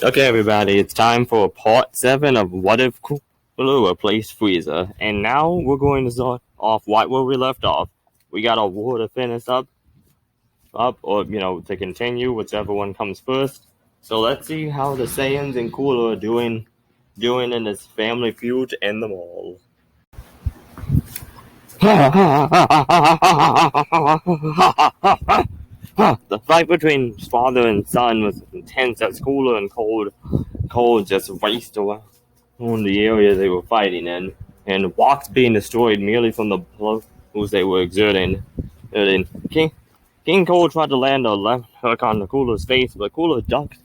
Okay, everybody, it's time for part 7 of What If Cooler Replaced Frieza. And now we're going to start off right where we left off. We got a war to finish up, or, to continue, whichever one comes first. So let's see how the Saiyans and Cooler are doing in this family feud in the mall. The fight between father and son was intense as Cooler and Cold just raced around the area they were fighting in, and walks being destroyed merely from the blows they were exerting. King Cold tried to land a left hook on the Cooler's face, but Cooler ducked,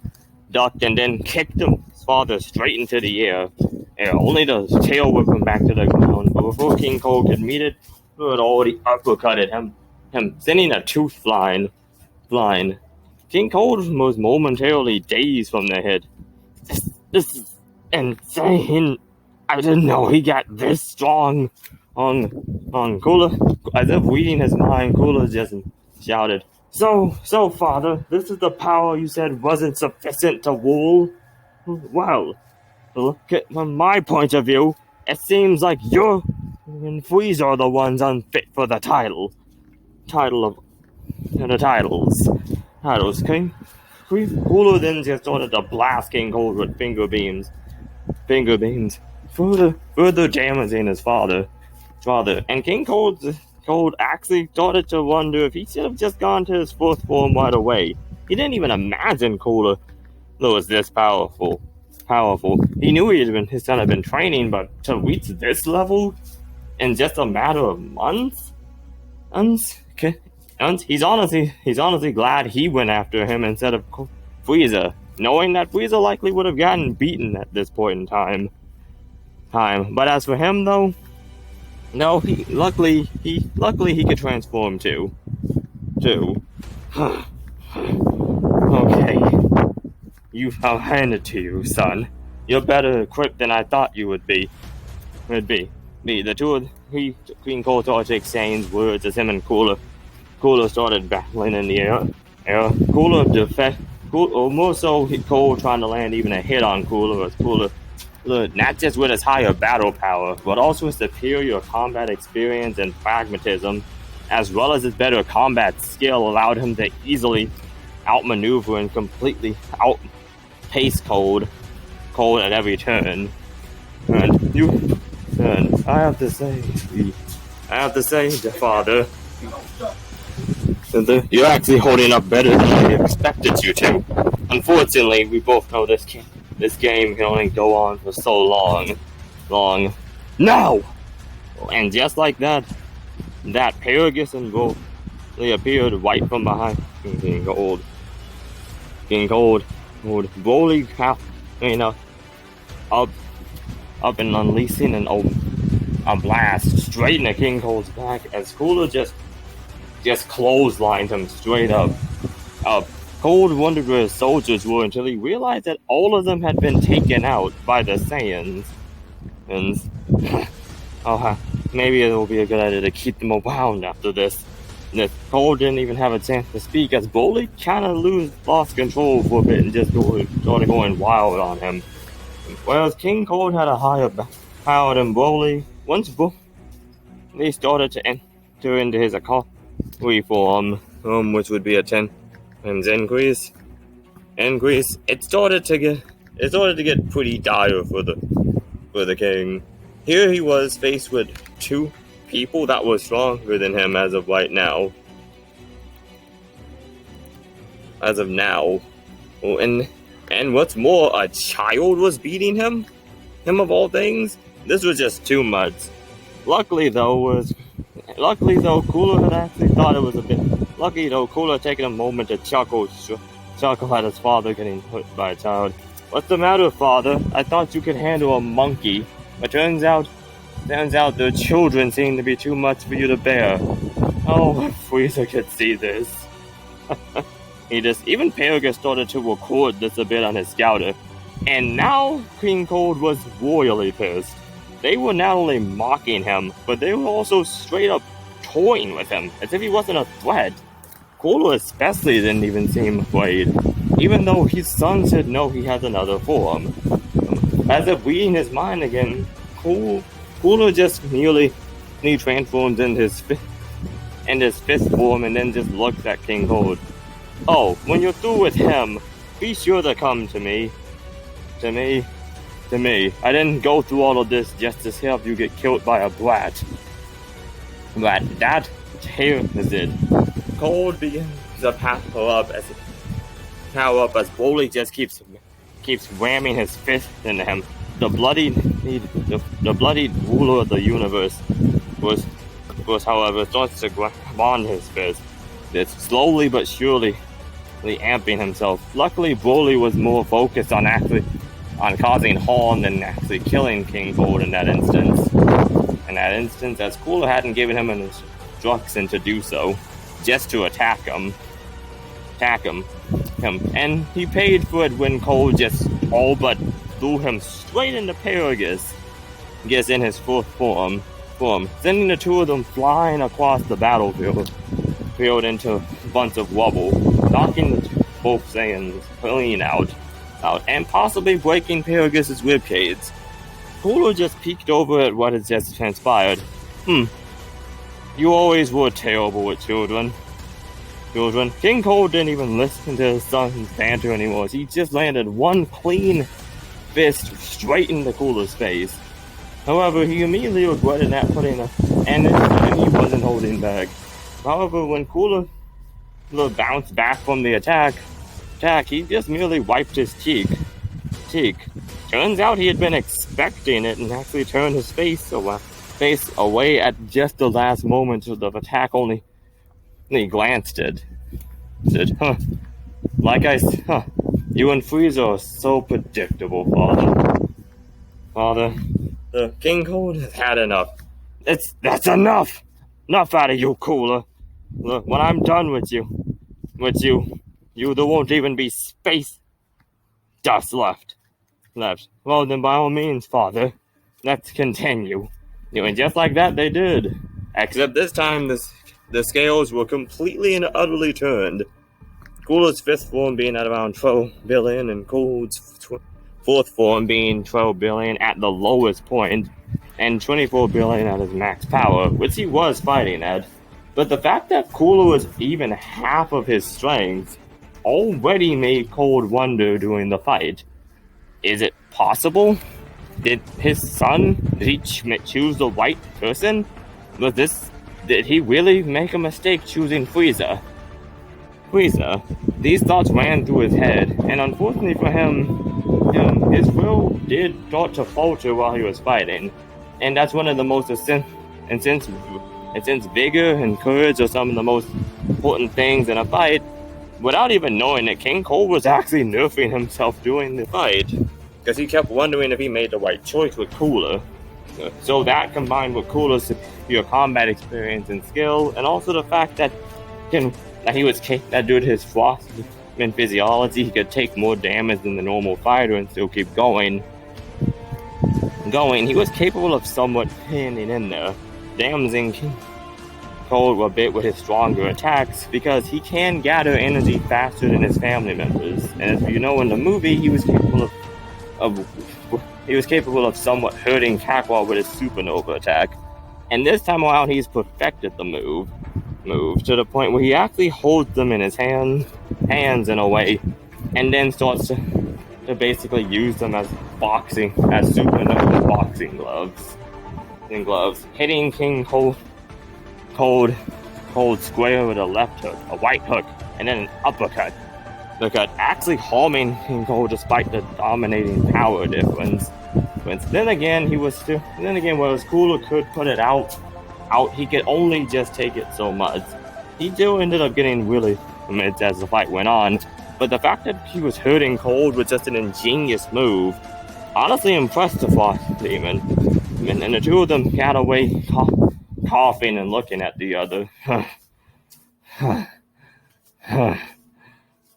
and then kicked his father straight into the air, and only the tail whipped him back to the ground. But before King Cold could meet it, who had already uppercutted him sending a tooth flying. King Cold was momentarily dazed from the hit. This is insane. I didn't know he got this strong. On Cooler, as if reading his mind, Cooler just shouted, So, father, this is the power you said wasn't sufficient to rule? Well, from my point of view, it seems like you and Frieza are the ones unfit for the titles. King Cooler then just started to blast King Cold with finger beams, further damaging his father. And King Cold actually started to wonder if he should have just gone to his fourth form right away. He didn't even imagine Cooler was this powerful. He knew his son had been training, but to reach this level in just a matter of months, he's honestly glad he went after him instead of Frieza, knowing that Frieza likely would have gotten beaten at this point in time. But as for him, though, no, luckily he could transform too. Okay, I'll hand it to you, son. You're better equipped than I thought you would be. The two of Queen Cold started to exchange words as him and Cooler started battling in the air. More so Cold trying to land even a hit on Cooler, as Cooler, not just with his higher battle power, but also his superior combat experience and pragmatism, as well as his better combat skill, allowed him to easily outmaneuver and completely outpace Cold at every turn. And I have to say, father, you're actually holding up better than I expected you to. Unfortunately, we both know this game can only go on for so long. No! And just like that Paragus and Bull, they appeared right from behind King Cold, Broly, up and unleashing a blast straight into King Cold's back as Cooler just clotheslined him straight up. Cold wondered where his soldiers were until he realized that all of them had been taken out by the Saiyans. And maybe it will be a good idea to keep them around after this. Cold didn't even have a chance to speak as Broly kind of lost control for a bit and just started going wild on him. Whereas King Cold had a higher power than Broly, once they started to enter into his reform, which would be a 10 times increase. It started to get pretty dire for the king. Here he was faced with two people that were stronger than him as of now. And what's more, a child was beating him of all things. This was just too much. Luckily though, Cooler had actually thought it was a bit. Lucky though, Cooler had taken a moment to chuckle at his father getting hit by a child. What's the matter, father? I thought you could handle a monkey. But turns out the children seem to be too much for you to bear. Oh, if Frieza could see this. Even Paragus started to record this a bit on his scouter. And now King Cold was royally pissed. They were not only mocking him, but they were also straight up toying with him, as if he wasn't a threat. Cooler especially didn't even seem afraid. even though his son said no, he has another form. As if reading his mind again, Cooler just merely transforms in his fifth form and then just looks at King Cold. Oh, when you're through with him, be sure to come to me. To me. I didn't go through all of this just to help you get killed by a brat. But that is it. Cold begins to power up as Broly just keeps ramming his fist into him. The bloodied ruler of the universe was however starts to grab on his fist. It's slowly but surely amping himself. Luckily, Broly was more focused on causing harm than actually killing King Cold in that instance. As Cooler hadn't given him an instruction to do so, just to attack him. And he paid for it when Cold just all but threw him straight into Paragus. In his fourth form, sending the two of them flying across the battlefield into a bunch of rubble, knocking both Saiyans clean out, and possibly breaking Paragus' ribcage. Cooler just peeked over at what had just transpired. You always were terrible with children. King Cold didn't even listen to his son's banter anymore. He just landed one clean fist straight into Cooler's face. However, he immediately regretted not putting and this time he wasn't holding back. However, when Cooler bounced back from the attack, he just merely wiped his cheek. Turns out he had been expecting it and actually turned his face away at just the last moment of the attack. Only he glanced at it. You and Frieza are so predictable, Father. The King Cold has had enough. That's enough! Enough out of you, Cooler. Look, when I'm done with you, there won't even be space dust left. Well, then by all means, Father, let's continue. And just like that, they did. Except this time, the scales were completely and utterly turned. Cooler's fifth form being at around 12 billion, and Cold's fourth form being 12 billion at the lowest point, and 24 billion at his max power, which he was fighting at. But the fact that Cooler was even half of his strength already made Cold wonder during the fight. Is it possible? Did he choose the right person? Did he really make a mistake choosing Frieza? These thoughts ran through his head, and unfortunately for him, his will did start to falter while he was fighting. And that's one of the most since vigor and courage are some of the most important things in a fight, without even knowing that King Cold was actually nerfing himself during the fight, because he kept wondering if he made the right choice with Cooler. So that combined with Cooler's superior combat experience and skill, and also the fact that that due to his frost and physiology, he could take more damage than the normal fighter and still keep going. He was capable of somewhat hanging in there, damaging King Cold a bit with his stronger attacks, because he can gather energy faster than his family members. And as you know in the movie, he was capable of somewhat hurting Kakarot with his supernova attack. And this time around, he's perfected the move to the point where he actually holds them in his hands in a way, and then starts to basically use them as supernova boxing gloves, hitting King Cold square with a left hook, a right hook, and then an uppercut. The cut actually harming King Cold despite the dominating power difference. But then again, whereas Cooler could put it out, he could only just take it so much. He still ended up getting really mid as the fight went on, but the fact that he was hurting Cold with just an ingenious move honestly impressed the Frost Demon. And the two of them got away coughing and looking at the other.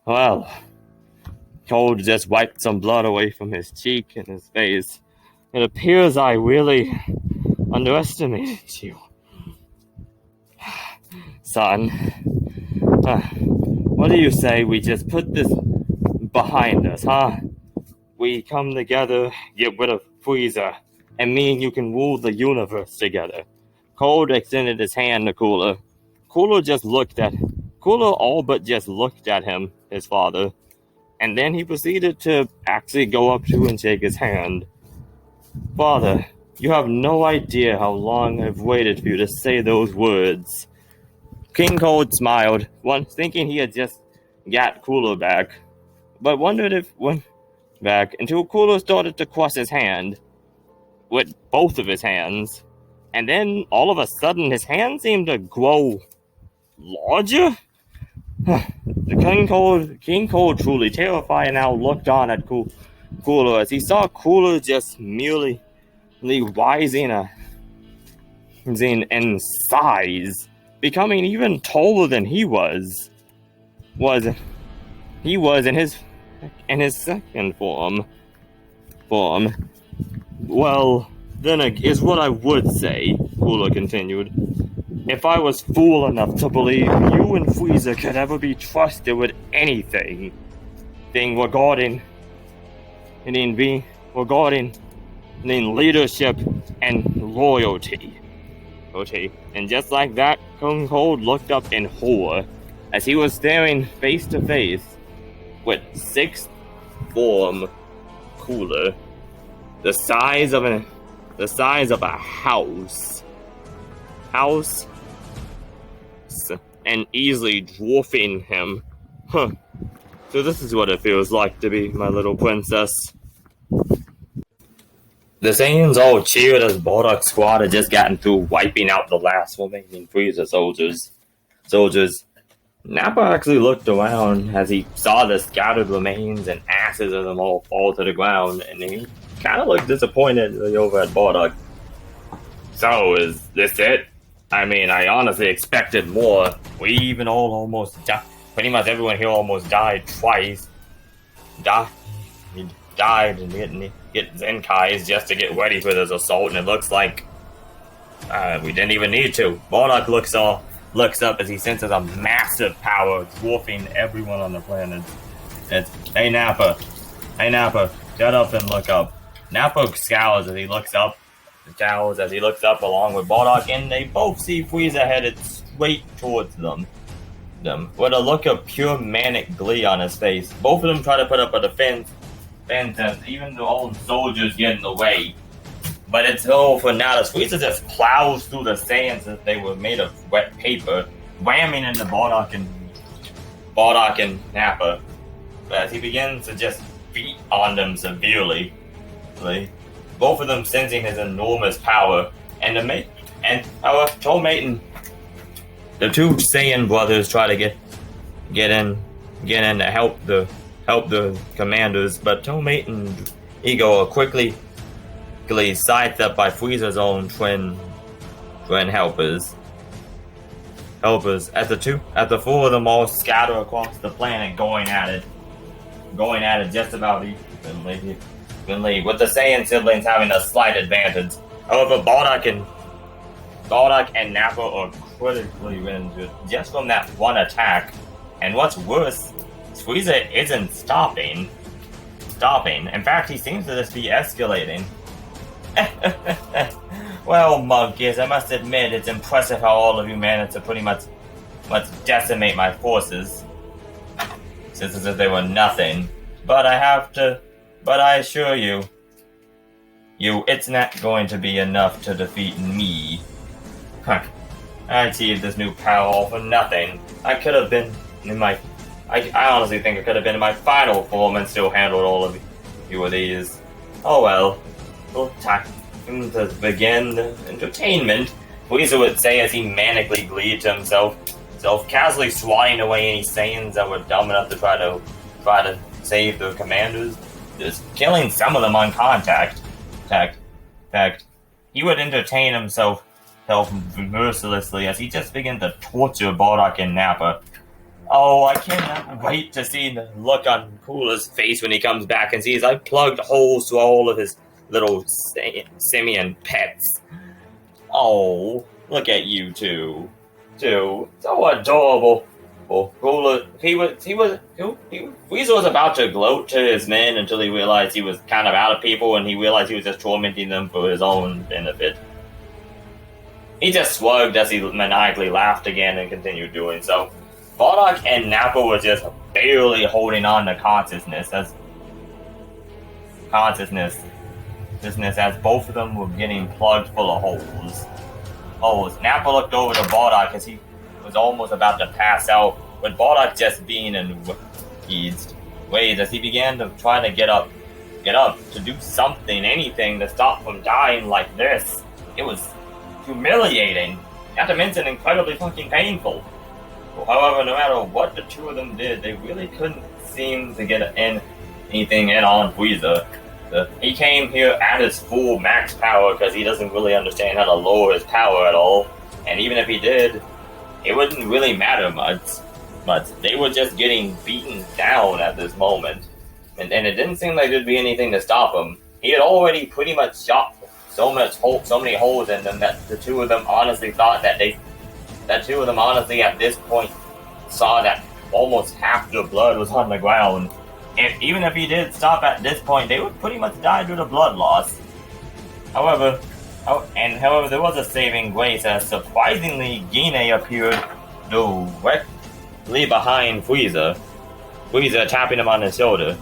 Well, Cold just wiped some blood away from his cheek and his face. It appears I really underestimated you, son. What do you say we just put this behind us, huh? We come together, get rid of Frieza, and me and you can rule the universe together. Cold extended his hand to Cooler. Cooler all but just looked at him, his father, and then he proceeded to actually go up to and shake his hand. Father, you have no idea how long I've waited for you to say those words. King Cold smiled, thinking he had just got Cooler back, but wondered if went back until Cooler started to cross his hand with both of his hands, and then all of a sudden his hand seemed to grow larger. The King Cold, truly terrified, now looked on at Cooler as he saw Cooler just merely rising in size, becoming even taller than he was in his second form. Well, then is what I would say, Cooler continued. If I was fool enough to believe you and Frieza could ever be trusted with anything regarding leadership and loyalty. And just like that, King Cold looked up in horror as he was staring face to face with sixth form Cooler, the size of a house, and easily dwarfing him. Huh. So this is what it feels like to be my little princess. The Saiyans all cheered as Bardock's squad had just gotten through wiping out the last remaining Frieza soldiers. Nappa actually looked around as he saw the scattered remains and ashes of them all fall to the ground, and he kind of looked disappointed over at Bardock. So, is this it? I mean, I honestly expected more. We even all almost died. Pretty much everyone here almost died twice. He died and didn't get Zenkais just to get ready for this assault, and it looks like we didn't even need to. Bardock looks up as he senses a massive power dwarfing everyone on the planet. It's, hey Nappa, shut up and look up. Nappa scowls as he looks up along with Bardock, and they both see Frieza headed straight towards them with a look of pure manic glee on his face. Both of them try to put up a defense as even their own soldiers get in the way. But it's all for now. Frieza just plows through the Saiyans as they were made of wet paper, ramming into Bardock and Nappa. But as he begins to just beat on them severely, both of them sensing his enormous power, and our Tollmate and the two Saiyan brothers try to get in to help the commanders, but Tollmate and Ego are quickly sidestepped by Frieza's own twin helpers. As the four of them all scatter across the planet, going at it just about evenly, with the Saiyan siblings having a slight advantage. However, Bardock and Nappa are critically injured just from that one attack. And what's worse, Frieza isn't stopping. In fact, he seems to just be escalating. Well, monkeys, I must admit it's impressive how all of you managed to pretty much decimate my forces, since as if they were nothing. But I assure you, it's not going to be enough to defeat me. I achieved this new power all for nothing. I honestly think I could have been in my final form and still handled all of you with ease. Oh well. Time to begin the entertainment, Frieza would say as he manically gleed to himself, casually swatting away any Saiyans that were dumb enough to try to save their commanders, just killing some of them on contact. He would entertain himself mercilessly as he just began to torture Bardock and Nappa. Oh, I cannot wait to see the look on Cooler's face when he comes back and sees I plugged holes to all of his little simian pets. Oh, look at you two. So adorable. Well, Frieza was about to gloat to his men until he realized he was kind of out of people, and he realized he was just tormenting them for his own benefit. He just shrugged as he maniacally laughed again and continued doing so. Bardock and Nappa were just barely holding on to consciousness as both of them were getting plugged full of holes. Nappa looked over to Bardock as he was almost about to pass out, with Bardock just being in ways as he began to try to get up to do something, anything to stop from dying like this. It was humiliating, not to mention incredibly fucking painful. However, no matter what the two of them did, they really couldn't seem to get anything in on Frieza. He came here at his full max power because he doesn't really understand how to lower his power at all, and even if he did, it wouldn't really matter much. They were just getting beaten down at this moment, and it didn't seem like there'd be anything to stop him. He had already pretty much shot so many holes in them that the two of them honestly thought at this point saw that almost half the blood was on the ground. And even if he did stop at this point, they would pretty much die due to blood loss. However, there was a saving grace as surprisingly Gine appeared directly behind Frieza tapping him on his shoulder.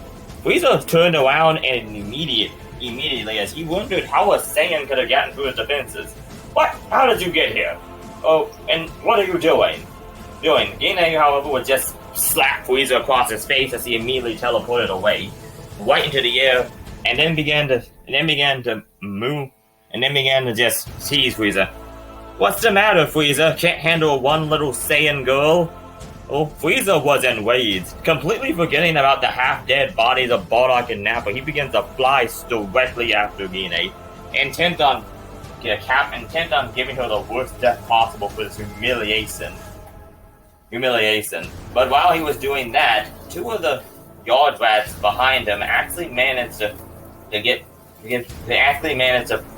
Frieza turned around and immediately as he wondered how a Saiyan could have gotten through his defenses. What? How did you get here? Oh, and what are you doing? Gine, however, would just slap Frieza across his face as he immediately teleported away, right into the air, and then began to just tease Frieza. What's the matter, Frieza? Can't handle one little Saiyan girl? Oh, Frieza was enraged, completely forgetting about the half-dead bodies of Bardock and Nappa. He begins to fly directly after Gine, intent on giving her the worst death possible for this humiliation. But while he was doing that, two of the yard rats behind him actually managed to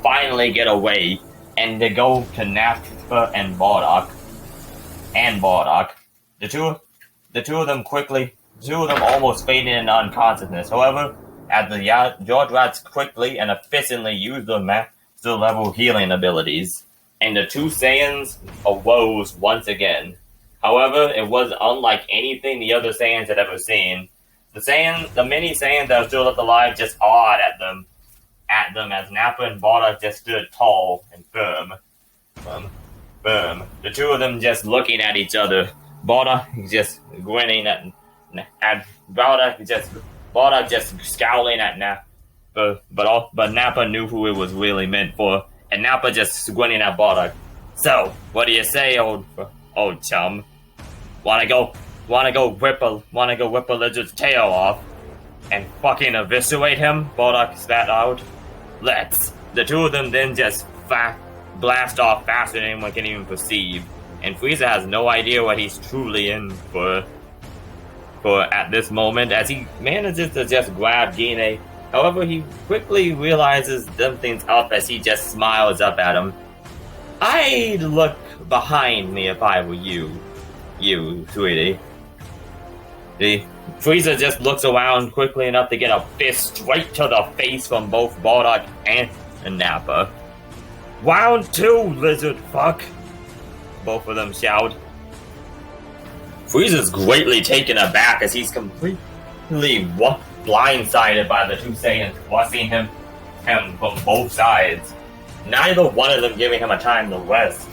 finally get away and to go to Nappa and Bardock. The two of them almost faded into unconsciousness. However, as the yard rats quickly and efficiently used their master level healing abilities, and the two Saiyans arose once again. However, it was unlike anything the other Saiyans had ever seen. The many Saiyans that were still left alive just awed at them as Nappa and Bardock just stood tall and firm. The two of them just looking at each other. Bardock just grinning at Bardock just scowling at Nappa, but Nappa knew who it was really meant for, and Nappa just grinning at Bardock. So, what do you say, old chum? Wanna go rip a lizard's tail off and fucking eviscerate him? Bardock spat out. Let's. The two of them then just blast off faster than anyone can even perceive, and Frieza has no idea what he's truly in for at this moment as he manages to just grab Gine. However, he quickly realizes something's up as he just smiles up at him. I'd look behind me if I were you, sweetie. Frieza just looks around quickly enough to get a fist straight to the face from both Bardock and Nappa. Round 2, lizard fuck! Both of them shout. Frieza's greatly taken aback as he's completely blindsided by the two Saiyans busting him from both sides. Neither one of them giving him a time to rest.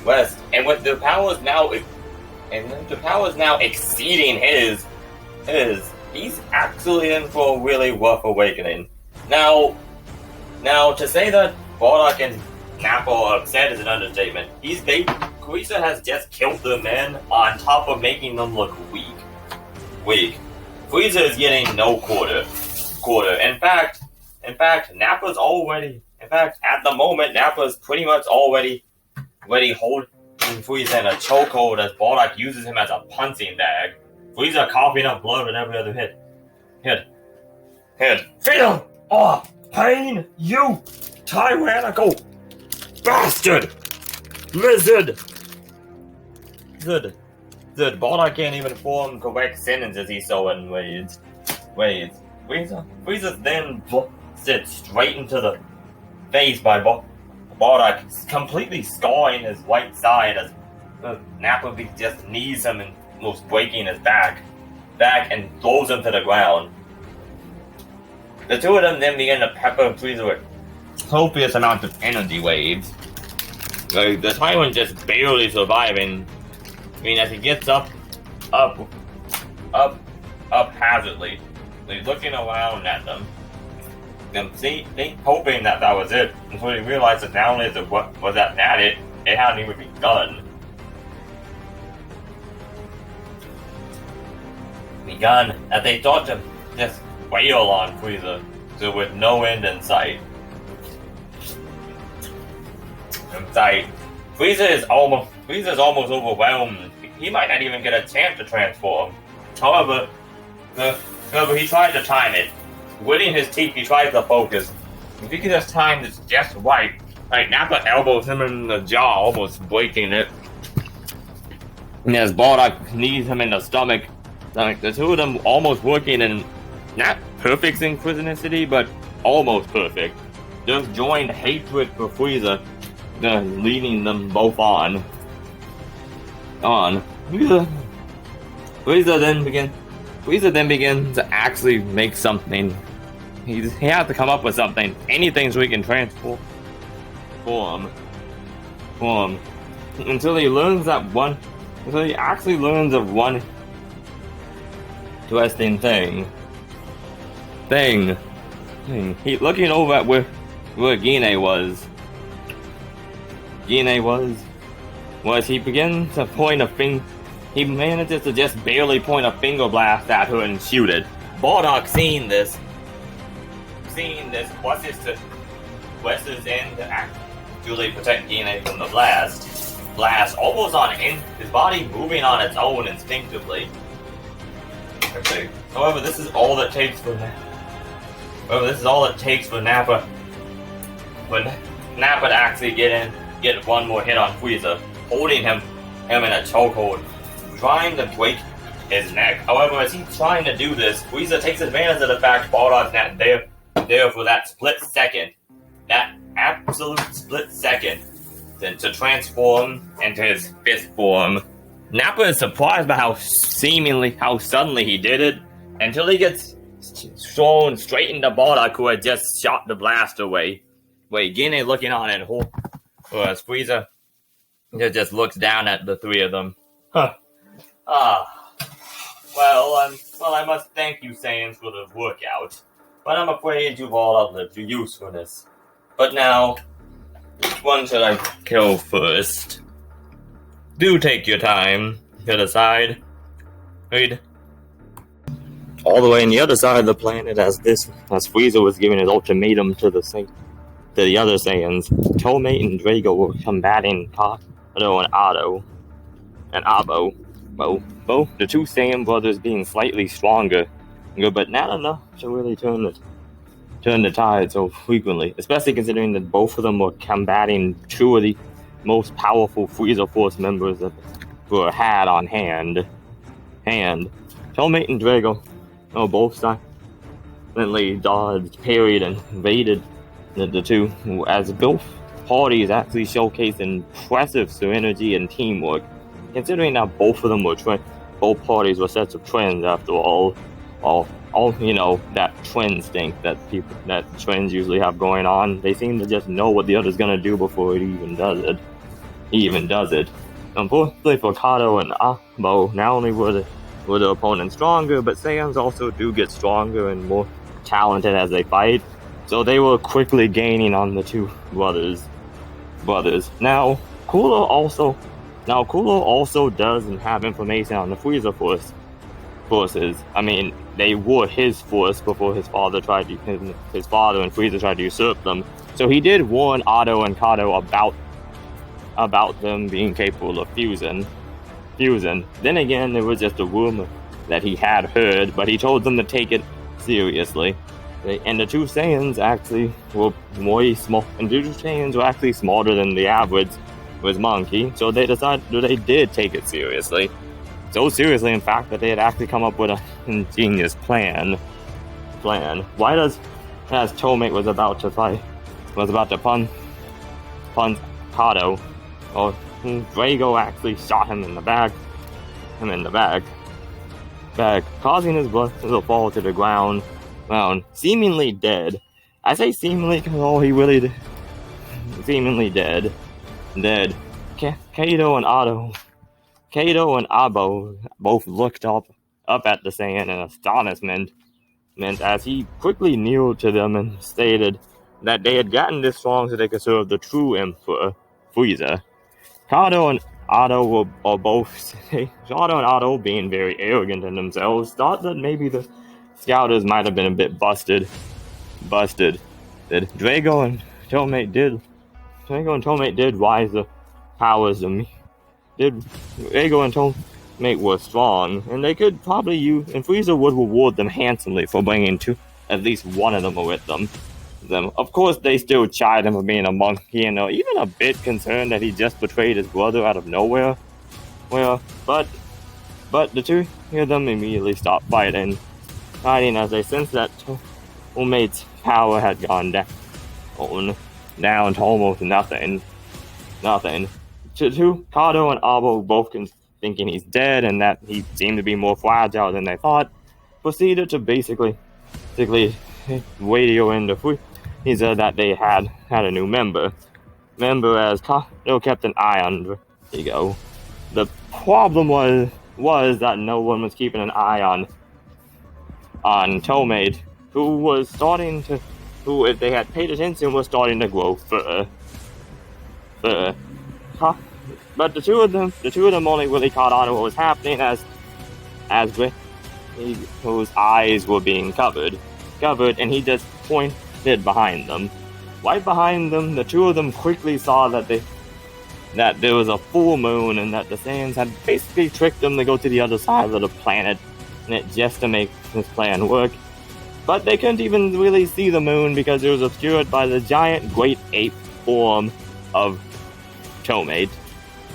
And with the powers now exceeding his, he's actually in for a really rough awakening. Now, to say that Bardock and Nappa are upset is an understatement. Frieza has just killed the men on top of making them look weak. Frieza is getting no quarter. In fact, at the moment, Nappa's pretty much already holding Frieza in a chokehold as Bardock uses him as a punching bag. Frieza coughing up blood with every other hit. Feel off pain, you tyrannical bastard! Lizard! The Bardock can't even form correct sentences, he's so enraged. Frieza's then blasted straight into the face by Bardock, completely scarring his right side as Nappa just knees him and almost breaking his back and throws him to the ground. The two of them then begin to pepper Frieza with copious amounts of energy waves. The Tyrant just barely surviving. I mean, as he gets up haphazardly, he's looking around at them, hoping that was it, until he realized that not only was that it hadn't even begun. As they thought to just wail on Frieza, so with no end in sight. Frieza is almost overwhelmed. He might not even get a chance to transform. However, he tried to time it. Gritting his teeth, he tries to focus. If he gets timed it's just right, Nappa elbows him in the jaw, almost breaking it. And as Bardock knees him in the stomach, the two of them almost working in not perfect synchronicity, but almost perfect. Just joined hatred for Frieza, leading them both on. Frieza then begins to actually make something. He has to come up with something, anything, so he can transform until he actually learns of one interesting thing. He looking over at where Gine was he begins to point a finger. He manages to just barely point a finger blast at her and shoot it. Bardock seeing this, rushes in to actually protect Gine from the blast. Almost on his body moving on its own instinctively. However, this is all it takes for Nappa. When Nappa to actually get one more hit on Frieza, holding him in a chokehold, trying to break his neck. However, as he's trying to do this, Frieza takes advantage of the fact Bardock's not there for that split second, that absolute split second, to transform into his fist form. Nappa is surprised by how suddenly he did it, until he gets thrown straight into Bardock, who had just shot the blast away. Gine looking on and as Frieza just looks down at the three of them. Well, I must thank you, Saiyans, for the workout, but I'm afraid you've all outlived your usefulness. But now, which one should I kill first? Do take your time to decide. Read. All the way on the other side of the planet, as Frieza was giving his ultimatum to the other Saiyans, Tomei and Drago were combating Kato and Abo. Both the two Saiyan brothers being slightly stronger, but not enough to really turn the tide so frequently, especially considering that both of them were combating two of the most powerful Frieza Force members that were had on hand. Tomei and Drago, both silently dodged, parried, and evaded the two, as both parties actually showcased impressive serenity and teamwork, considering that both of them both parties were sets of twins after all, that twin stink that twins usually have going on. They seem to just know what the other's gonna do before it even does it. Unfortunately for Kato and Abo, not only were the opponents stronger, but Saiyans also do get stronger and more talented as they fight, so they were quickly gaining on the two brothers. Now, Cooler also doesn't have information on the Frieza forces. I mean, they were his force before his father and Frieza tried to usurp them. So he did warn Otto and Kato about them being capable of fusion. Then again, there was just a rumor that he had heard, but he told them to take it seriously. And the two Saiyans actually were more small, and the two Saiyans were actually smaller than the average was monkey, so they decided they did take it seriously. So seriously, in fact, that they had actually come up with a ingenious plan. Why does, as Tomate was about to punch Kato, or Drago actually shot him in the back, causing his blood to fall to the ground, seemingly dead. I say seemingly because all he really did, seemingly dead. Kato and Abo both looked up at the Saiyan in astonishment, as he quickly kneeled to them and stated that they had gotten this strong so they could serve the true Emperor, Frieza. Kato and Otto being very arrogant in themselves, thought that maybe the scouters might have been a bit busted. That Drago and Tomate did rise the powers of me. Drago and Tomate were strong, and they could probably use, and Frieza would reward them handsomely for bringing at least one of them with them. Of course, they still chide him for being a monkey, and are even a bit concerned that he just betrayed his brother out of nowhere. But the two of them immediately stopped fighting as they sensed that Tomate's power had gone down to almost nothing. Kato and Abo, both thinking he's dead and that he seemed to be more fragile than they thought, proceeded to basically radio into Frieza that they had a new member. As Kato kept an eye on Drago. The problem was that no one was keeping an eye on Tomate, who, if they had paid attention, was starting to grow fur. But the two of them only really caught on to what was happening as whose eyes were being covered, and he just pointed behind them. Right behind them, the two of them quickly saw that there was a full moon, and that the Saiyans had basically tricked them to go to the other side of the planet, just to make this plan work. But they couldn't even really see the moon because it was obscured by the giant great ape form of Tomate.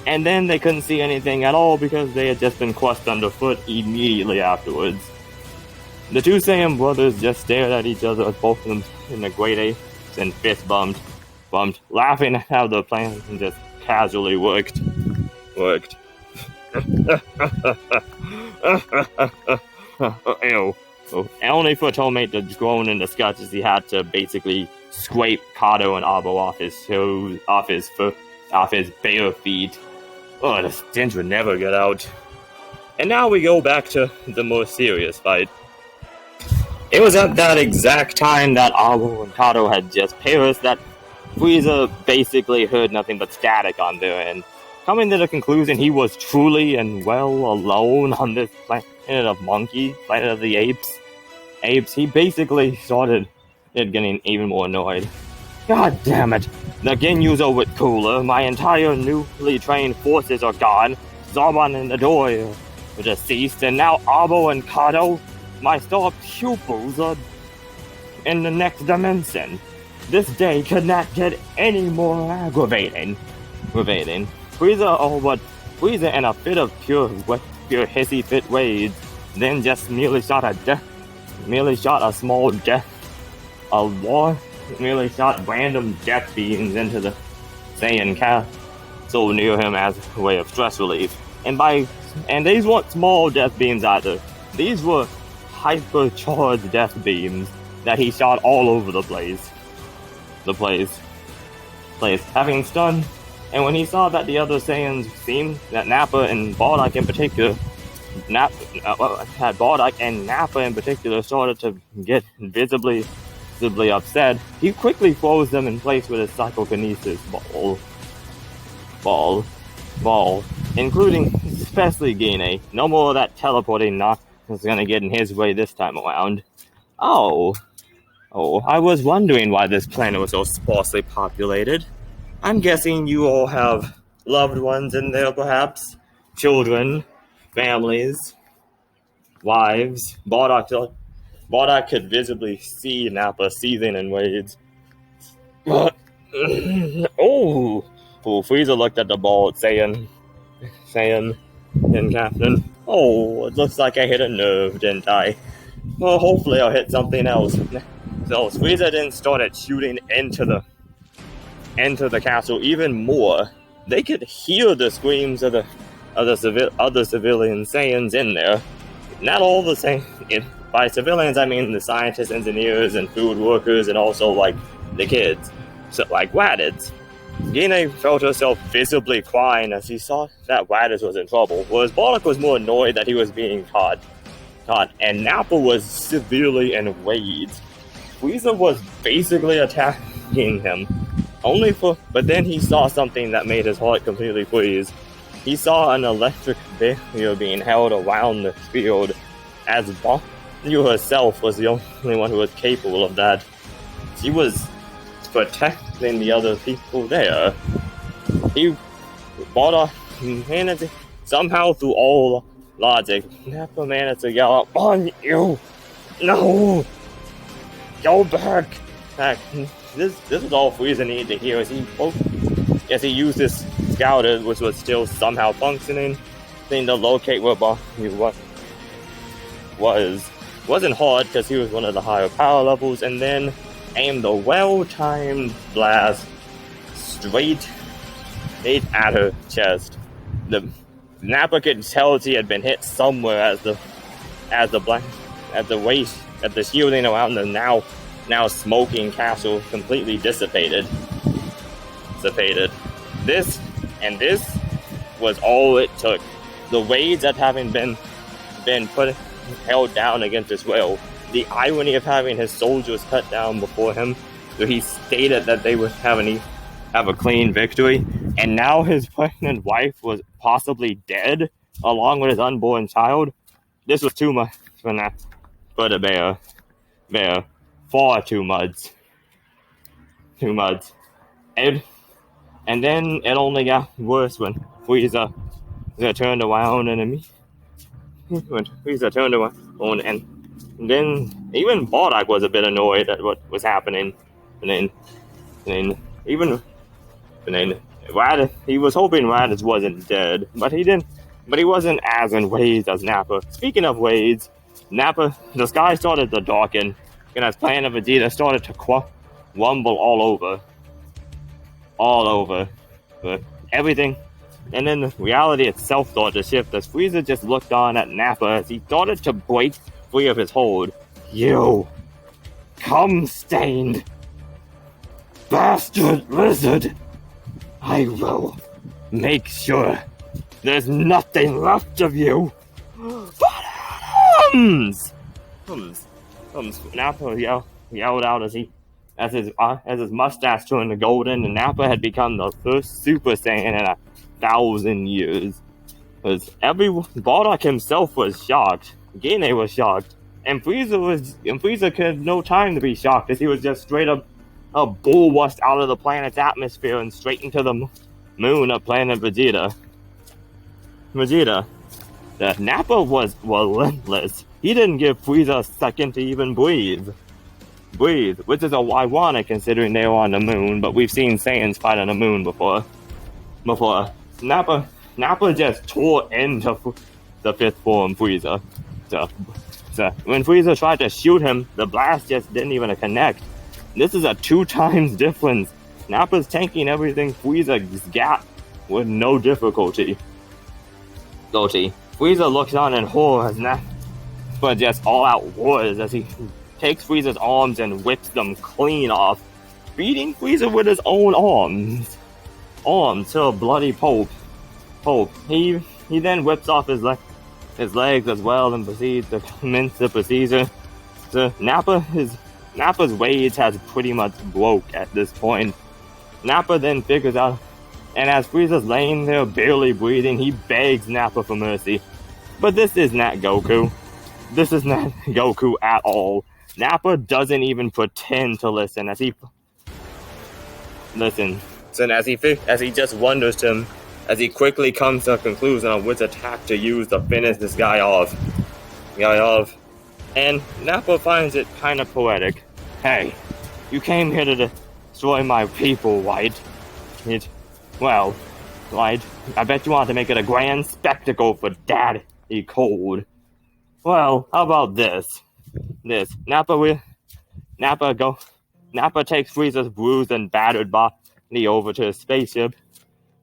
And then they couldn't see anything at all because they had just been crushed underfoot immediately afterwards. The two Saiyan brothers just stared at each other, both of them in the great apes, and fist bumped, laughing at how the plan just casually worked. Ew. Only for Tomate to groan in disgust as he had to basically scrape Kato and Abo off his bare feet. Oh, the stench would never get out. And now we go back to the more serious fight. It was at that exact time that Abo and Kato had just perished that Frieza basically heard nothing but static on their end. Coming to the conclusion he was truly and well alone on this planet of monkeys, planet of the apes, he basically started getting even more annoyed. God damn it! The Ginyu's over cooler, my entire newly trained forces are gone, Zarbon and Adoy are deceased, and now Abo and Kato, my star pupils, are in the next dimension. This day could not get any more aggravating. Frieza in a fit of pure hissy fit rage, then just merely shot random death beams into the Saiyan castle near him as a way of stress relief. And these weren't small death beams either. These were hypercharged death beams that he shot all over the place. Having stunned, and when he saw that the other Saiyans seemed that Nappa and Bardock in particular started to get visibly upset, he quickly froze them in place with his psychokinesis ball, including especially Gine. No more of that teleporting nonsense gonna get in his way this time around. Oh, I was wondering why this planet was so sparsely populated. I'm guessing you all have loved ones in there, perhaps? Children, families, wives. Bardock could visibly see Nappa seething in rage. Frieza looked at the bald Saiyan and Captain. Oh, it looks like I hit a nerve, didn't I? Well, hopefully I'll hit something else. So Frieza then started shooting into the castle even more. They could hear the screams of the other civilian Saiyans in there. Not all the same. By civilians, I mean the scientists, engineers, and food workers, and also like the kids, so like Raditz. Gine felt herself visibly crying as he saw that Raditz was in trouble, whereas Bardock was more annoyed that he was being caught, and Nappa was severely enraged. Frieza was basically attacking him, but then he saw something that made his heart completely freeze. He saw an electric barrier being held around the field, as Banyu herself was the only one who was capable of that. She was protecting the other people there. Somehow through all logic, Nappa managed to yell out, "Banyu! No! Go back!" This is all Frieza needed to hear as he used his scouter, which was still somehow functioning, thing to locate where Banyu was. Wasn't hard because he was one of the higher power levels, and then aimed a well-timed blast straight at her chest. The Nappa could tell she had been hit somewhere as the shielding around the now smoking castle completely dissipated. This was all it took. The raids that having been held down against his will. The irony of having his soldiers cut down before him, so he stated that they would have a clean victory, and now his pregnant wife was possibly dead, along with his unborn child. This was too much for the bear. Far too much. And then it only got worse when Frieza turned around and then even Bardock was a bit annoyed at what was happening. And then Raditz, he was hoping Raditz wasn't dead, but he wasn't as enraged as Nappa. Speaking of raids, Nappa, the sky started to darken, and as Planet Vegeta started to rumble all over. But everything, and then the reality itself started to shift as Frieza just looked on at Nappa as he started to break free of his hold. "You, cum-stained bastard lizard! I will make sure there's nothing left of you but atoms!" Nappa yelled out as his mustache turned to golden, and Nappa had become the first Super Saiyan in 1,000 years. Because Bardock himself was shocked, Gine was shocked, and Frieza had no time to be shocked, as he was just straight up bulwarked out of the planet's atmosphere and straight into the moon of Planet Vegeta. Nappa was relentless. He didn't give Frieza a second to even breathe, which is ironic considering they were on the moon, but we've seen Saiyans fight on the moon before. Nappa just tore into the fifth form Frieza. So when Frieza tried to shoot him, the blast just didn't even connect. This is a 2 times difference. Nappa's tanking everything Frieza's got with no difficulty. Frieza looks on in horror as Nappa just all out wars as he takes Frieza's arms and whips them clean off, beating Frieza with his own arms to a bloody pulp. He then whips off his legs as well and proceeds to commence the procedure. So Nappa's rage has pretty much broke at this point. Nappa then figures out, and as Frieza's laying there barely breathing, he begs Nappa for mercy. But this is not Goku. This is not Goku at all. Nappa doesn't even pretend to listen as he just wonders to him as he quickly comes to a conclusion on which attack to use to finish this guy off. And Nappa finds it kind of poetic. "Hey, you came here to destroy my people, right? Right, I bet you want to make it a grand spectacle for Dad be cold. Well, how about this? Nappa takes Frieza's bruised and battered body over to his spaceship.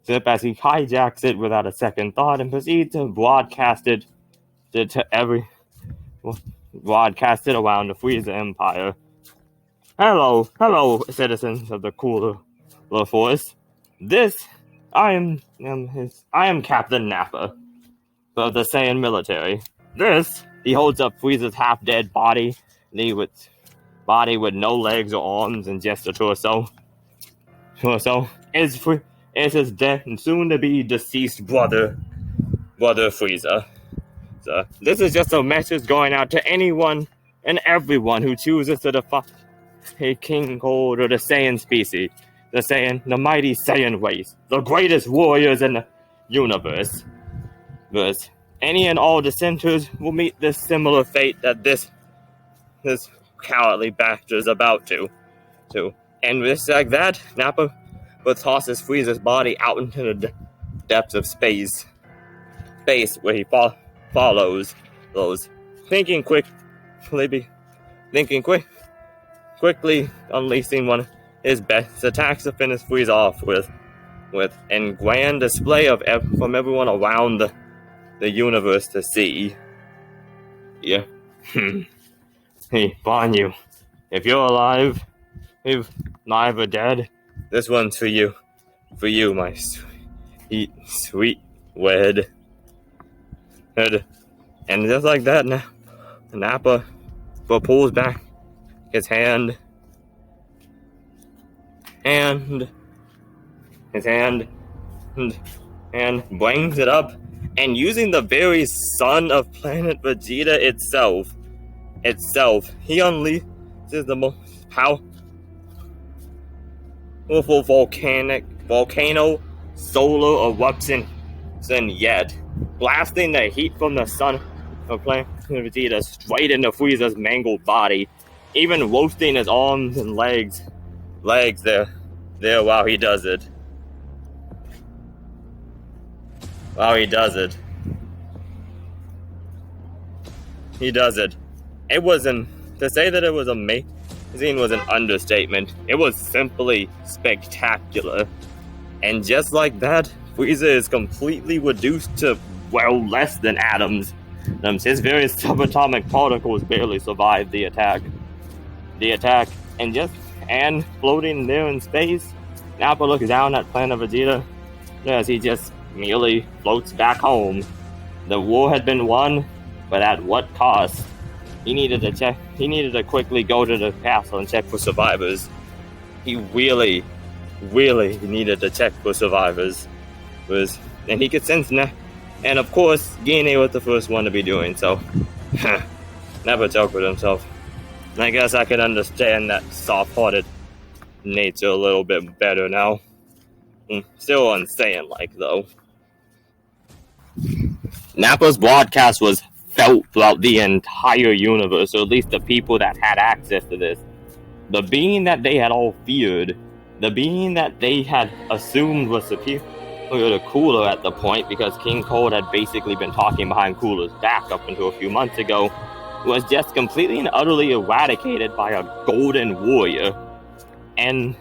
Zip as he hijacks it without a second thought and proceeds to broadcast it around the Frieza Empire. Hello, citizens of the cooler force. I am Captain Nappa of the Saiyan military. He holds up Frieza's half-dead body with no legs or arms and just a torso. Is his dead and soon-to-be deceased brother Frieza. So, this is just a message going out to anyone and everyone who chooses to defy King Cold or the Saiyan species, the mighty Saiyan race, the greatest warriors in the universe. Any and all dissenters will meet this similar fate that this cowardly bastard is about to. And just like that, Nappa tosses Frieza's body out into the depths of space where he follows those, quickly unleashing one of his best attacks to finish Frieza off with a grand display from everyone around the universe to see. Yeah. Hey, Banyu, if you're alive or dead, this one's for you. For you, my sweet wed. And just like that, Nappa pulls back his hand and brings it up, and using the very sun of planet Vegeta itself, he unleashes the most powerful volcano solar eruption yet, blasting the heat from the sun of planet Vegeta straight into Frieza's mangled body, even roasting his arms and legs there while he does it. It wasn't, to say that it was amazing was an understatement. It was simply spectacular. And just like that, Frieza is completely reduced to, less than atoms. His various subatomic particles barely survived the attack. And floating there in space, Nappa looks down at planet Vegeta as he just merely floats back home. The war had been won, but at what cost? He needed to quickly go to the castle and check for survivors. He really needed to check for survivors. And he could sense and of course, Gine was the first one to be doing so. Never joke with himself. I guess I can understand that soft-hearted nature a little bit better now. Still unsaiyan-like, though. Nappa's broadcast was felt throughout the entire universe, or at least the people that had access to this. The being that they had all feared, the being that they had assumed was superior to Cooler at the point, because King Cold had basically been talking behind Cooler's back up until a few months ago, was just completely and utterly eradicated by a golden warrior. And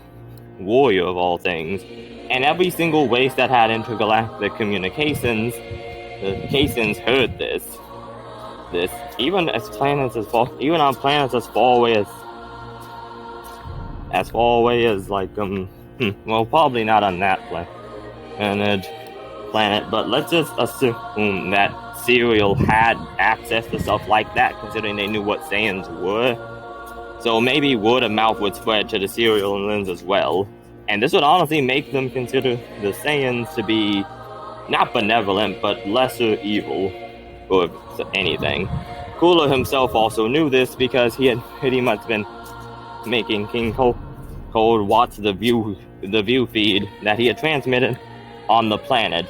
warrior of all things. And every single race that had intergalactic communications, the Caissons heard this. Even on planets as far away as probably not on that planet, but let's just assume that Serial had access to stuff like that, considering they knew what Saiyans were. So maybe word of mouth would spread to the Serial and Lens as well. And this would honestly make them consider the Saiyans to be not benevolent, but lesser evil, or anything. Cooler himself also knew this because he had pretty much been making King Cold watch the view feed that he had transmitted on the planet.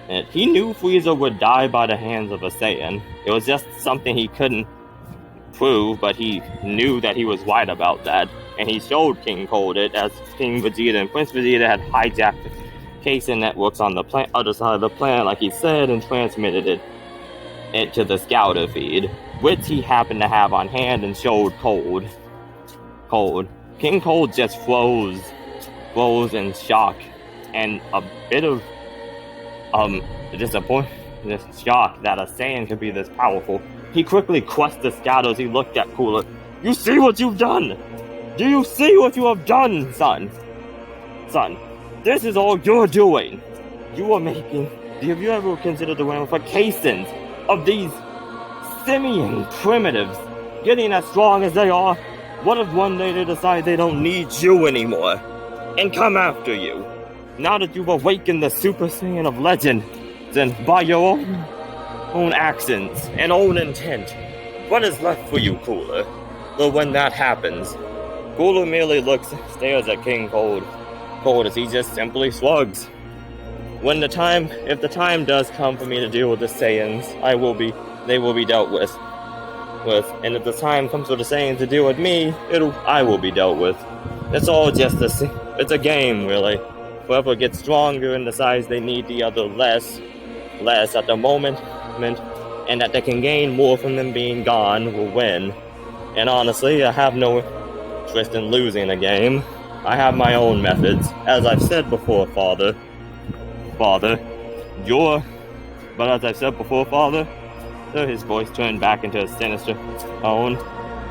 And he knew Frieza would die by the hands of a Saiyan. It was just something he couldn't prove, but he knew that he was right about that. And he showed King Cold it, as King Vegeta and Prince Vegeta had hijacked the Caisson networks on the other side of the planet, like he said, and transmitted it it to the scouter feed, which he happened to have on hand and showed Cold. King Cold just froze in shock and a bit of disappointment, just shock that a Saiyan could be this powerful. He quickly crushed the scouter as he looked at Cooler. You see what you've done? Do you see what you have done, son? Son, this is all you're doing. You are making. Have you ever considered the ramifications of these simian primitives getting as strong as they are? What if one day they decide they don't need you anymore and come after you? Now that you've awakened the Super Saiyan of legend, then by your own actions and own intent, what is left for you, Cooler? But when that happens, Cooler merely stares at King Cold as he just simply slugs. If the time does come for me to deal with the Saiyans, they will be dealt with. And if the time comes for the Saiyans to deal with me, I will be dealt with. It's all just it's a game, really. Whoever gets stronger and decides they need the other less at the moment, and that they can gain more from them being gone, will win. And honestly, I have no interest in losing a game. I have my own methods. As I've said before, Father, But as I've said before, Father, his voice turned back into a sinister tone.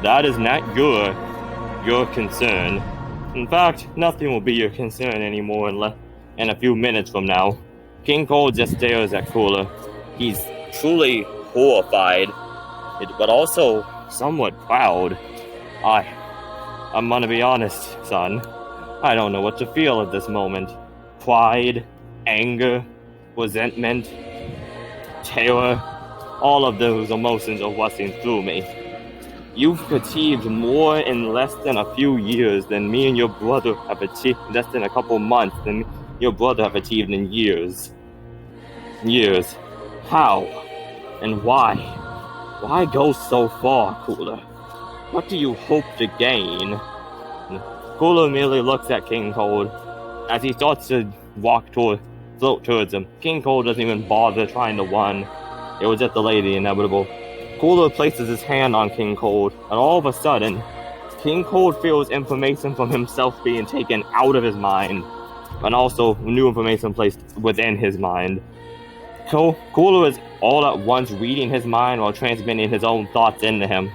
That is not your concern. In fact, nothing will be your concern anymore in a few minutes from now. King Cole just stares at Cooler. He's truly horrified, but also somewhat proud. I'm gonna be honest, son. I don't know what to feel at this moment. Pride, anger, resentment, terror, all of those emotions are rushing through me. You've achieved more in less than a few years than me and your brother have achieved, less than a couple months than your brother have achieved in years. How? And why? Why go so far, Cooler? What do you hope to gain? Cooler merely looks at King Cold. As he starts to float towards him, King Cold doesn't even bother trying to run. It was just delay the inevitable. Cooler places his hand on King Cold, and all of a sudden, King Cold feels information from himself being taken out of his mind, and also new information placed within his mind. Cooler is all at once reading his mind while transmitting his own thoughts into him.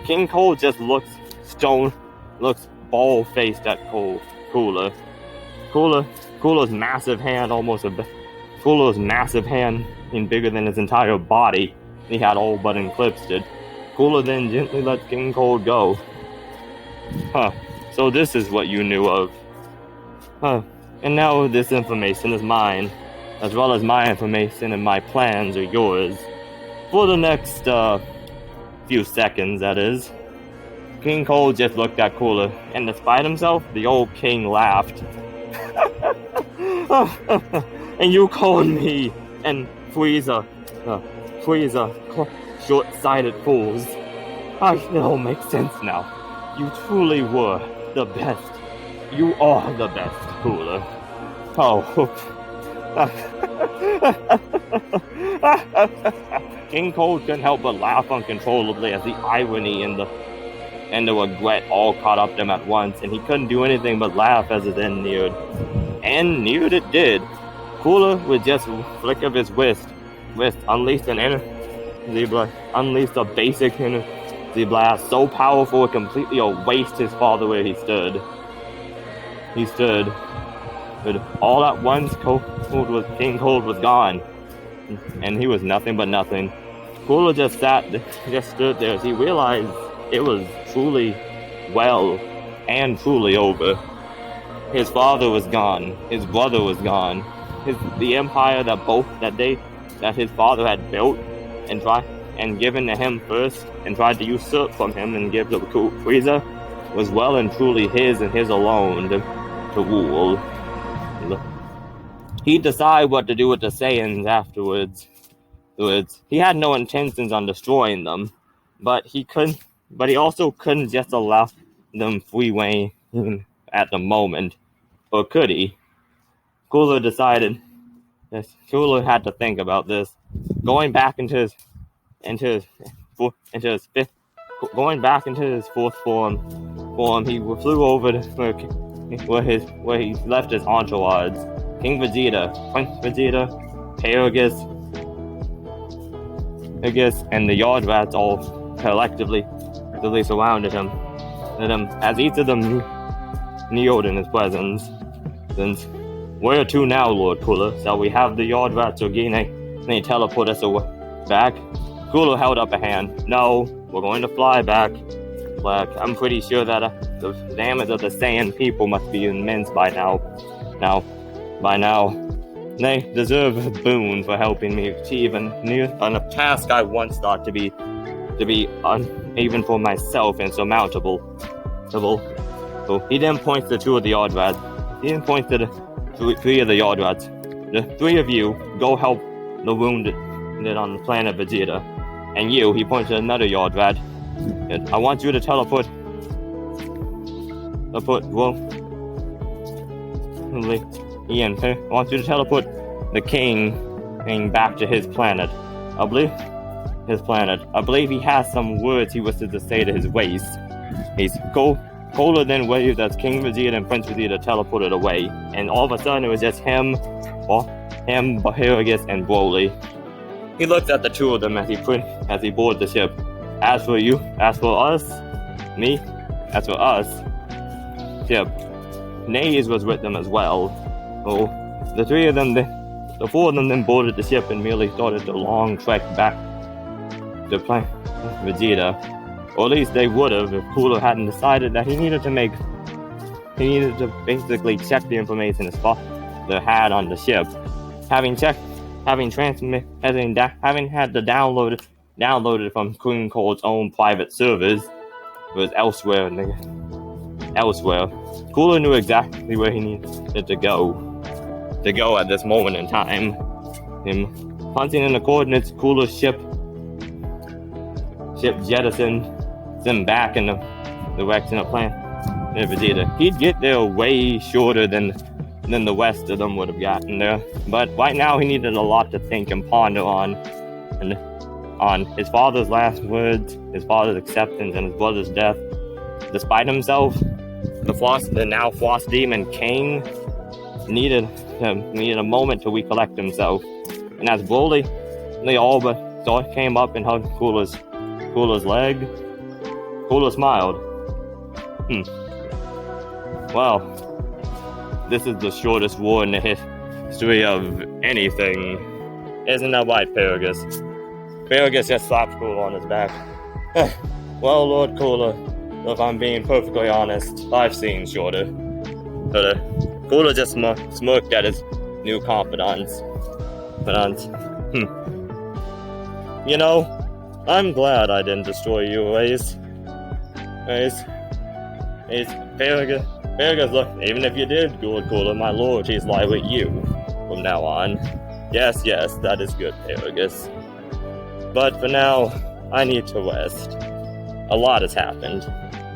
King Cold just looks bald-faced at Cooler. Cooler's massive hand being bigger than his entire body. He had all but eclipsed it. Cooler then gently lets King Cold go. So this is what you knew of. And now this information is mine, as well as my information and my plans are yours. For the next, few seconds, that is. King Cold just looked at Cooler, and despite himself, the old king laughed. And you called me and Frieza, short-sighted fools. It all makes sense now. You truly were the best. You are the best, Cooler. King Cold couldn't help but laugh uncontrollably as the irony and the regret all caught up to him at once, and he couldn't do anything but laugh as his end neared. And neared it did. Cooler, with just a flick of his wrist unleashed a basic energy blast so powerful it completely erased his father where he stood. But all at once, King Cold was gone, and he was nothing but nothing. Cooler just stood there as he realized it was truly truly over. His father was gone. His brother was gone. The empire that his father had built and given to him first and tried to usurp from him and give to Frieza was well and truly his and his alone to rule. He'd decide what to do with the Saiyans afterwards. He had no intentions on destroying them, but he also couldn't just allow them free reign at the moment, or could he? Cooler decided. Cooler had to think about this. Going back into going back into his fourth form, he flew over to where he left his entourage: King Vegeta, Prince Vegeta, Pegasus, and the Yard Rats all collectively surrounded him. As each of them kneeled in his presence. Since where to now, Lord Cooler? Shall we have the Yard Rats or they teleport us back? Cooler held up a hand. No, we're going to fly back. I'm pretty sure that the damage of the Saiyan people must be immense by now. They deserve a boon for helping me achieve a task I once thought to be even for myself insurmountable. So he then points to two of the Yard Rats. He then points to the three of the Yard Rats. The three of you go help the wounded on the planet Vegeta. And you, he points to another Yard Rat. And I want you to teleport. Ian, I want you to teleport the king back to his planet. I believe he has some words he wishes to say to his waist. Cooler then waved as King Vegeta and Prince Vegeta teleported away, and all of a sudden it was just him, Pegasus, and Broly. He looked at the two of them as he boarded the ship. As for us, ship. Naze was with them as well. The four of them then boarded the ship and merely started the long trek back to planet Vegeta. Or at least they would have if Cooler hadn't decided that he needed to basically check the information his father had on the ship. Having had the downloaded from Queen Cold's own private servers, was elsewhere. Cooler knew exactly where he needed to go at this moment in time. Him punching in the coordinates, Cooler's ship jettisoned them back in the direction of planet Vegeta. He'd get there way shorter than the rest of them would have gotten there. But right now he needed a lot to think and ponder on his father's last words, his father's acceptance, and his brother's death. Despite himself, the now Frost Demon King needed a moment to recollect himself. And as Broly, they all but came up and hugged Cooler's leg. Cooler smiled. Well, this is the shortest war in the history of anything. Isn't that right, Pegasus? Pegasus just slapped Cooler on his back. Well, Lord Cooler, if I'm being perfectly honest, I've seen shorter. Cooler just smirked at his new confidants. You know, I'm glad I didn't destroy you, Ace. Pegasus, look, even if you did, Lord Cooler, my loyalties lie with you from now on. Yes, that is good, Pegasus. But for now, I need to rest. A lot has happened.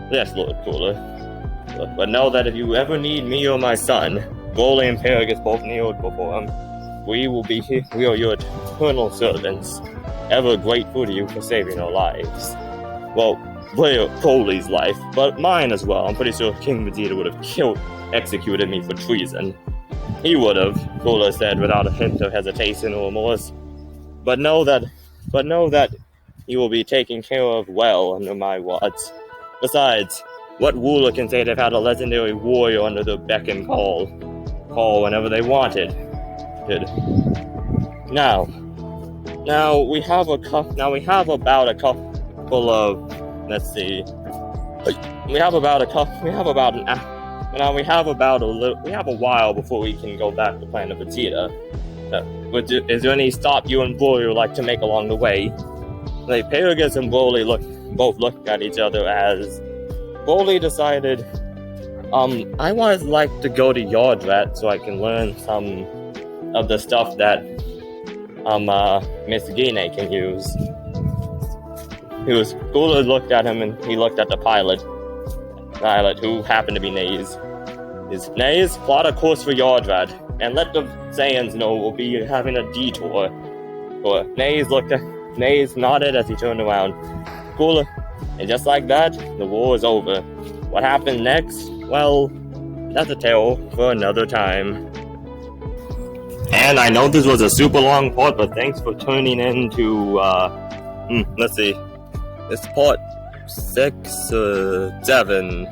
Yes, Lord Cooler. But know that if you ever need me or my son, Broly and Pegasus both kneeled before him. We are your eternal servants, ever grateful to you for saving our lives. Well, Broly's life, but mine as well. I'm pretty sure King Vegeta would have executed me for treason. He would have, Cooler said without a hint of hesitation or remorse. But know that you will be taken care of well under my watch. Besides, what ruler can say they've had a legendary warrior under their beck and call whenever they wanted? Now we have about a couple of, let's see. We have a while before we can go back to planet Vegeta. Is there any stop you and Broly would like to make along the way? Pegasus and Broly both looked at each other as Broly decided, I would like to go to Yard Rat so I can learn some of the stuff that Miss Gine can use. Cooler looked at him and he looked at the pilot who happened to be Naze. Naze, plot a course for Yard Rat and let the Saiyans know we'll be having a detour. Naze looked Maze nodded as he turned around. Cooler. And just like that, the war is over. What happened next? Well, that's a tale for another time. And I know this was a super long part, but thanks for tuning in to, let's see. It's part 6 or 7.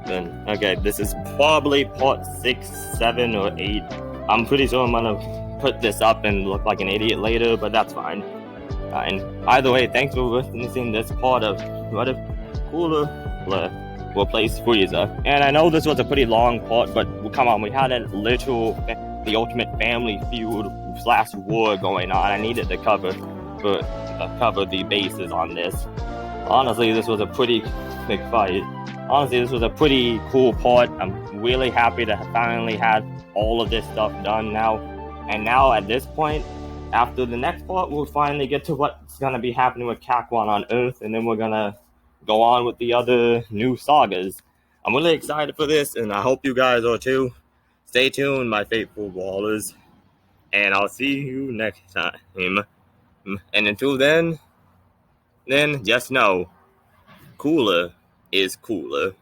Then, okay, this is probably part 6, 7, or 8. I'm pretty sure I'm gonna put this up and look like an idiot later, but that's fine. And either way, thanks for witnessing this part of What If Cooler replace Frieza. And I know this was a pretty long part, but come on, we had a literal, the ultimate family feud / war going on. I needed to cover the bases on this. Honestly, this was a pretty big fight. Honestly, this was a pretty cool part. I'm really happy to finally have all of this stuff done now. And now at this point, after the next part, we'll finally get to what's going to be happening with Kakwon on Earth, and then we're going to go on with the other new sagas. I'm really excited for this, and I hope you guys are too. Stay tuned, my faithful ballers, and I'll see you next time. And until then just know, cooler is cooler.